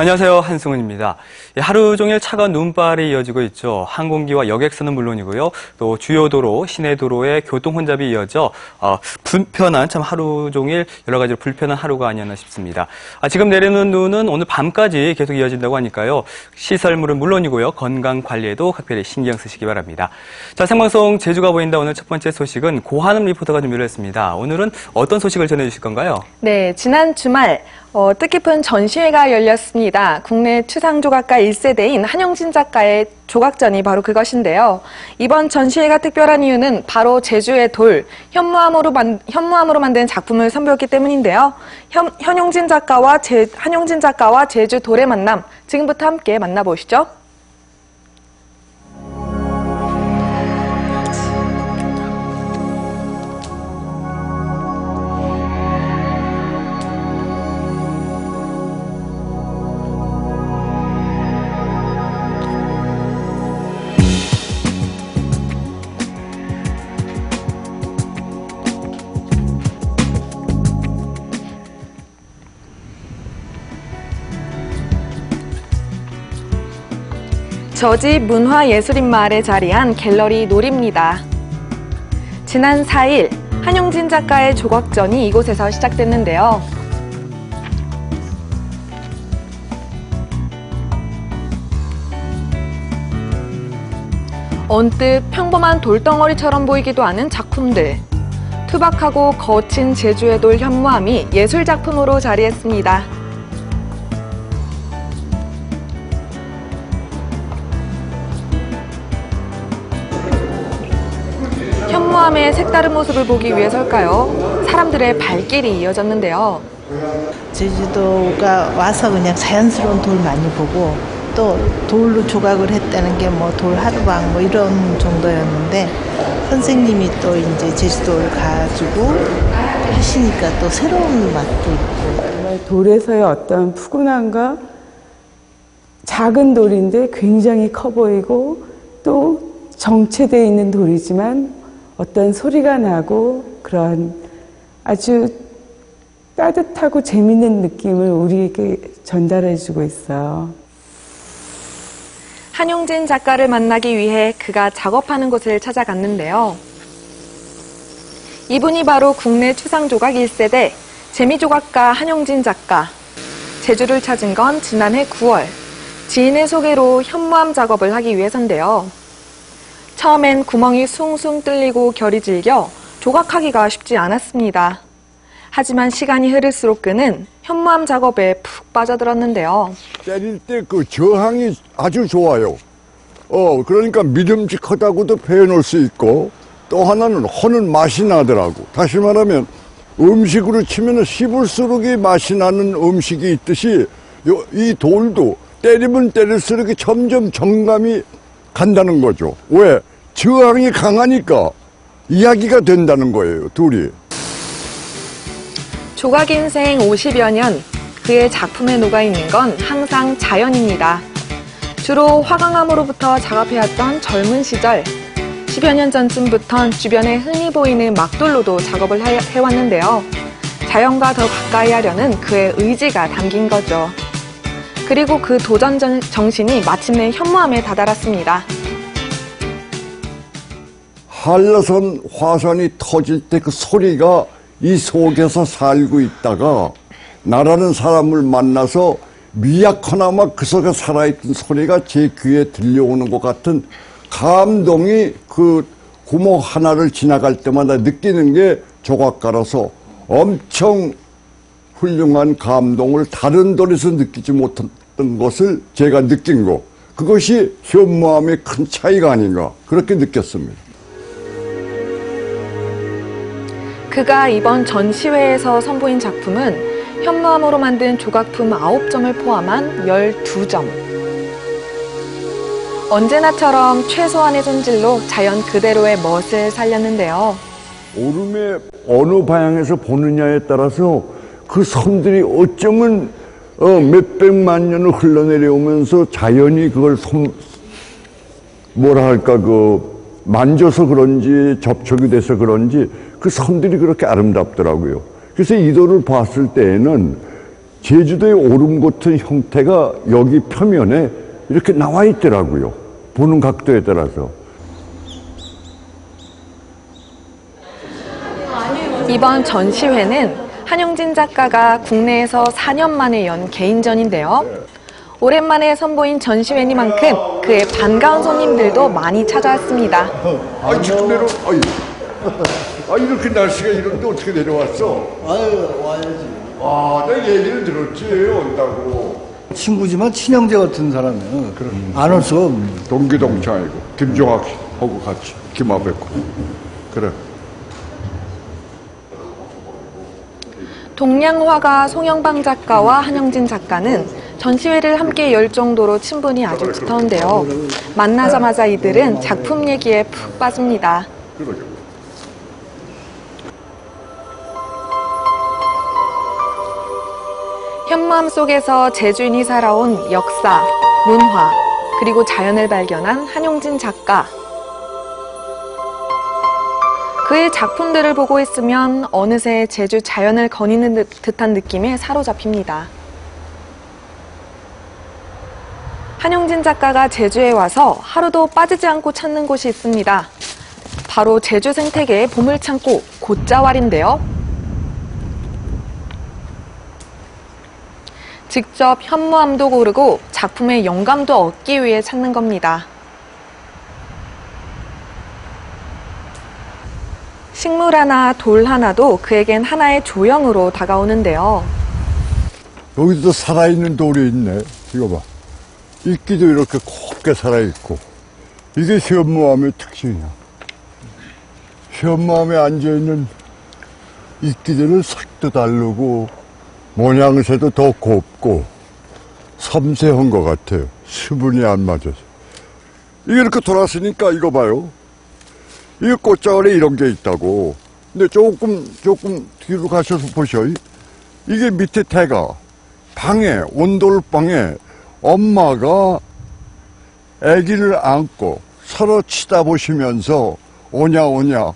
안녕하세요. 한승훈입니다. 하루 종일 차가운 눈발이 이어지고 있죠. 항공기와 여객선은 물론이고요. 또 주요 도로, 시내 도로에 교통 혼잡이 이어져 불편한, 참 하루 종일 여러 가지로 불편한 하루가 아니었나 싶습니다. 지금 내리는 눈은 오늘 밤까지 계속 이어진다고 하니까요. 시설물은 물론이고요. 건강 관리에도 각별히 신경 쓰시기 바랍니다. 자, 생방송 제주가 보인다. 오늘 첫 번째 소식은 고한음 리포터가 준비를 했습니다. 오늘은 어떤 소식을 전해주실 건가요? 네, 지난 주말 뜻깊은 전시회가 열렸습니다. 국내 추상조각가 1세대인 한용진 작가의 조각전이 바로 그것인데요. 이번 전시회가 특별한 이유는 바로 제주의 돌, 현무암으로 만든 작품을 선보였기 때문인데요. 한용진 작가와 제주 돌의 만남, 지금부터 함께 만나보시죠. 저지 문화예술인마을에 자리한 갤러리 놀입니다. 지난 4일 한용진 작가의 조각전이 이곳에서 시작됐는데요. 언뜻 평범한 돌덩어리처럼 보이기도 하는 작품들. 투박하고 거친 제주의 돌 현무암이 예술작품으로 자리했습니다. 현무암의 색다른 모습을 보기 위해서일까요? 사람들의 발길이 이어졌는데요. 제주도가 와서 그냥 자연스러운 돌 많이 보고 또 돌로 조각을 했다는 게 뭐 돌 하루방 뭐 이런 정도였는데 선생님이 또 이제 제주도를 가지고 하시니까 또 새로운 맛도 있고 정말 돌에서의 어떤 푸근함과 작은 돌인데 굉장히 커 보이고 또 정체되어 있는 돌이지만 어떤 소리가 나고 그런 아주 따뜻하고 재밌는 느낌을 우리에게 전달해주고 있어요. 한용진 작가를 만나기 위해 그가 작업하는 곳을 찾아갔는데요. 이분이 바로 국내 추상조각 1세대 재미조각가 한용진 작가. 제주를 찾은 건 지난해 9월 지인의 소개로 현무암 작업을 하기 위해서인데요. 처음엔 구멍이 숭숭 뚫리고 결이 질겨 조각하기가 쉽지 않았습니다. 하지만 시간이 흐를수록 그는 현무암 작업에 푹 빠져들었는데요. 때릴 때 그 저항이 아주 좋아요. 그러니까 믿음직하다고도 표현할 수 있고 또 하나는 허는 맛이 나더라고. 다시 말하면 음식으로 치면 씹을수록 맛이 나는 음식이 있듯이 이 돌도 때리면 때릴수록 점점 정감이 간다는 거죠. 왜? 저항이 강하니까 이야기가 된다는 거예요, 둘이. 조각 인생 50여 년, 그의 작품에 녹아있는 건 항상 자연입니다. 주로 화강암으로부터 작업해왔던 젊은 시절, 10여 년 전쯤부턴 주변에 흔히 보이는 막돌로도 작업을 해왔는데요. 자연과 더 가까이 하려는 그의 의지가 담긴 거죠. 그리고 그 도전 정신이 마침내 현무암에 다다랐습니다. 한라산 화산이 터질 때 그 소리가 이 속에서 살고 있다가 나라는 사람을 만나서 미약하나마 그 속에 살아있던 소리가 제 귀에 들려오는 것 같은 감동이 그 구멍 하나를 지나갈 때마다 느끼는 게 조각가라서 엄청 훌륭한 감동을 다른 돌에서 느끼지 못했던 것을 제가 느낀 거. 그것이 현무암의 큰 차이가 아닌가 그렇게 느꼈습니다. 그가 이번 전시회에서 선보인 작품은 현무암으로 만든 조각품 9점을 포함한 12점. 언제나처럼 최소한의 손질로 자연 그대로의 멋을 살렸는데요. 오름의 어느 방향에서 보느냐에 따라서 그 선들이 어쩌면 몇백만 년을 흘러내려오면서 자연이 그걸 만져서 그런지 접촉이 돼서 그런지 그 선들이 그렇게 아름답더라고요. 그래서 이 돌을 봤을 때에는 제주도의 오름 같은 형태가 여기 표면에 이렇게 나와 있더라고요. 보는 각도에 따라서. 이번 전시회는 한용진 작가가 국내에서 4년 만에 연 개인전인데요. 오랜만에 선보인 전시회니만큼 그의 반가운 손님들도 많이 찾아왔습니다. 지금 이렇게 날씨가 이런데 어떻게 내려왔어? 와야지. 내가 얘기를 들었지, 온다고. 친구지만 친형제 같은 사람이에요. 안 올 수가 없네. 동기동창이고, 김종학하고 같이, 김아백고. 그래. 동양화가 송영방 작가와 한용진 작가는 전시회를 함께 열 정도로 친분이 아주 두터운데요. 만나자마자 이들은 작품 얘기에 푹 빠집니다. 그러죠. 현무암 속에서 제주인이 살아온 역사, 문화, 그리고 자연을 발견한 한용진 작가. 그의 작품들을 보고 있으면 어느새 제주 자연을 거니는 듯한 느낌에 사로잡힙니다. 한용진 작가가 제주에 와서 하루도 빠지지 않고 찾는 곳이 있습니다. 바로 제주 생태계의 보물창고 곶자왈인데요. 직접 현무암도 고르고 작품의 영감도 얻기 위해 찾는 겁니다. 식물 하나, 돌 하나도 그에겐 하나의 조형으로 다가오는데요. 여기도 살아있는 돌이 있네. 이거 봐. 이끼도 이렇게 곱게 살아있고. 이게 현무암의 특징이야. 현무암에 앉아있는 이끼들은 색도 다르고 모양새도 더 곱고 섬세한 것 같아요. 수분이 안 맞아서. 이게 이렇게 돌았으니까 이거 봐요. 이 곶자왈에 이런 게 있다고. 근데 조금 뒤로 가셔서 보셔. 이게 밑에 태가 방에, 온돌방에 엄마가 아기를 안고 서로 치다보시면서 오냐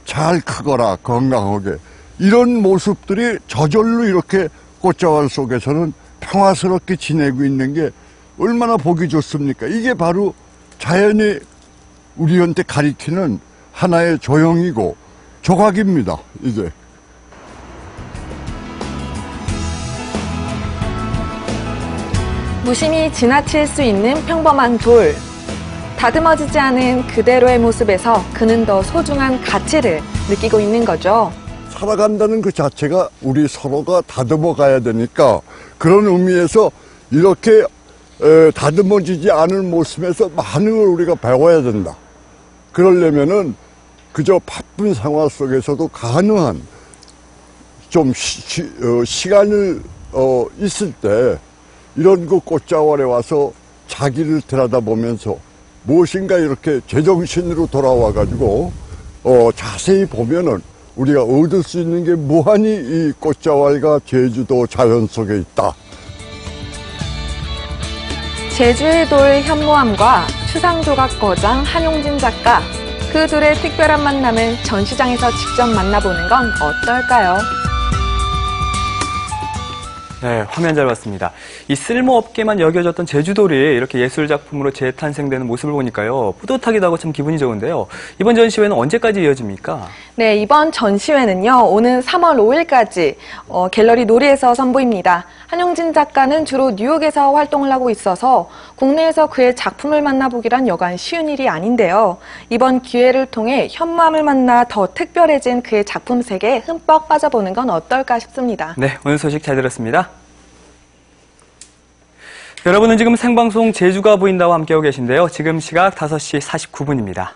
잘 크거라 건강하게 이런 모습들이 저절로 이렇게 곶자왈 속에서는 평화스럽게 지내고 있는 게 얼마나 보기 좋습니까? 이게 바로 자연이 우리한테 가리키는 하나의 조형이고 조각입니다. 이게. 무심히 지나칠 수 있는 평범한 돌. 다듬어지지 않은 그대로의 모습에서 그는 더 소중한 가치를 느끼고 있는 거죠. 살아간다는 그 자체가 우리 서로가 다듬어 가야 되니까 그런 의미에서 이렇게 다듬어지지 않은 모습에서 많은 걸 우리가 배워야 된다. 그러려면은 그저 바쁜 생활 속에서도 가능한 좀 시간을 있을 때 이런 그 곶자왈에 와서 자기를 들여다보면서 무엇인가 이렇게 제정신으로 돌아와가지고 자세히 보면은 우리가 얻을 수 있는 게 무한히 이 곶자왈과 제주도 자연 속에 있다. 제주의 돌 현무암과 추상조각 거장 한용진 작가. 그 둘의 특별한 만남을 전시장에서 직접 만나보는 건 어떨까요? 네, 화면 잘 봤습니다. 이 쓸모없게만 여겨졌던 제주돌이 이렇게 예술작품으로 재탄생되는 모습을 보니까요. 뿌듯하기도 하고 참 기분이 좋은데요. 이번 전시회는 언제까지 이어집니까? 네, 이번 전시회는요. 오는 3월 5일까지 갤러리 놀이에서 선보입니다. 한용진 작가는 주로 뉴욕에서 활동을 하고 있어서 국내에서 그의 작품을 만나보기란 여간 쉬운 일이 아닌데요. 이번 기회를 통해 현무암을 만나 더 특별해진 그의 작품 세계에 흠뻑 빠져보는 건 어떨까 싶습니다. 네, 오늘 소식 잘 들었습니다. 여러분은 지금 생방송 제주가 보인다와 함께하고 계신데요. 지금 시각 5시 49분입니다.